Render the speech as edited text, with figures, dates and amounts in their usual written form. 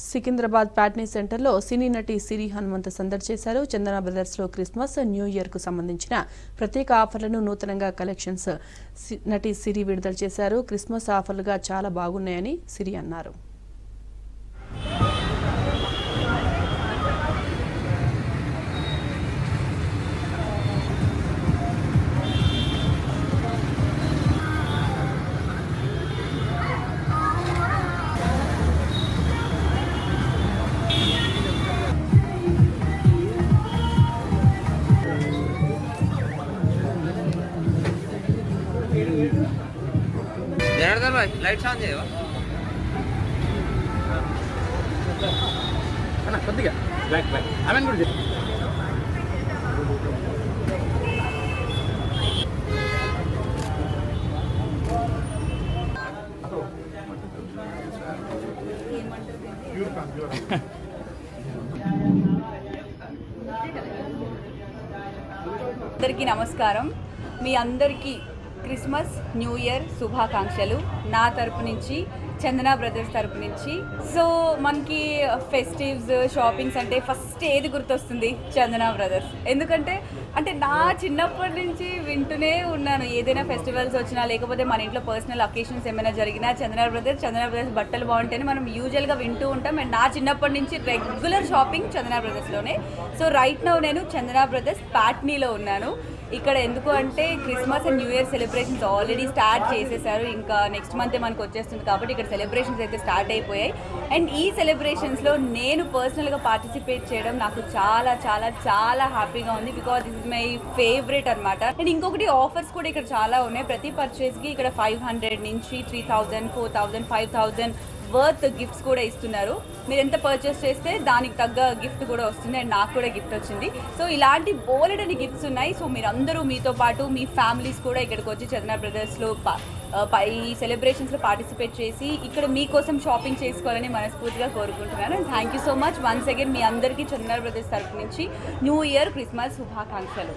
సికింద్రాబాద్ ప్యాట్నీ సెంటర్లో సినీ నటి సిరి హనుమంత్ సందడి చేశారు. చందన బ్రదర్స్లో క్రిస్మస్, న్యూ ఇయర్కు సంబంధించిన ప్రత్యేక ఆఫర్లను నూతనంగా కలెక్షన్స్ నటి సిరి విడుదల చేశారు. క్రిస్మస్ ఆఫర్లుగా చాలా బాగున్నాయని సిరి అన్నారు. జనార్దన్ భాయ్ లైట్స్ ఆన్ చేయవా అన్న కొద్దిగా బ్యాక్ ఆమెన్ కూడా అందరికీ నమస్కారం. మీ అందరికీ క్రిస్మస్ న్యూ ఇయర్ శుభాకాంక్షలు నా తరపు నుంచి, చందన బ్రదర్స్ తరపు నుంచి. సో మనకి ఫెస్టివ్స్, షాపింగ్స్ అంటే ఫస్ట్ ఏది గుర్తొస్తుంది? చందన బ్రదర్స్. ఎందుకంటే నా చిన్నప్పటి నుంచి వింటూనే ఉన్నాను, ఏదైనా ఫెస్టివల్స్ వచ్చినా లేకపోతే మన ఇంట్లో పర్సనల్ అకేషన్స్ ఏమైనా జరిగినా చందన బ్రదర్స్ బట్టలు బాగుంటేనే మనం యూజువల్గా వింటూ ఉంటాం. అండ్ నా చిన్నప్పటి నుంచి రెగ్యులర్ షాపింగ్ చందన బ్రదర్స్లోనే. సో రైట్ నౌ నేను చందన బ్రదర్స్ ప్యాట్నీలో ఉన్నాను. ఇక్కడ ఎందుకు అంటే Christmas and new year celebrations already start చేసేసారు. ఇంకా నెక్స్ట్ మంతే మనకు వచ్చేస్తుంది కాబట్టి ఇక్కడ సెలబ్రేషన్స్ అయితే స్టార్ట్ అయిపోయాయి. అండ్ ఈ సెలబ్రేషన్స్లో నేను పర్సనల్గా పార్టిసిపేట్ చేయడం నాకు చాలా చాలా చాలా హ్యాపీగా ఉంది. Because this is my favourite అనమాట. అండ్ ఇంకొకటి ఆఫర్స్ కూడా ఇక్కడ చాలా ఉన్నాయి. ప్రతి పర్చేస్కి ఇక్కడ 500 నుంచి 3000, 4000, 5000 వర్త్ గిఫ్ట్స్ కూడా ఇస్తున్నారు. మీరు ఎంత పర్చేస్ చేస్తే దానికి తగ్గ గిఫ్ట్ కూడా వస్తుంది. అండ్ నాకు కూడా గిఫ్ట్ వచ్చింది. సో ఇలాంటి బోలెడని గిఫ్ట్స్ ఉన్నాయి. సో మీరందరూ మీతో పాటు మీ ఫ్యామిలీస్ కూడా ఇక్కడికి వచ్చి చందన బ్రదర్స్లో ఈ సెలబ్రేషన్స్లో పార్టిసిపేట్ చేసి ఇక్కడ మీకోసం షాపింగ్ చేసుకోవాలని మనస్ఫూర్తిగా కోరుకుంటున్నాను. And thank you so much once again. మీ అందరికీ చందన బ్రదర్స్ తరఫు నుంచి న్యూ ఇయర్, క్రిస్మస్ శుభాకాంక్షలు.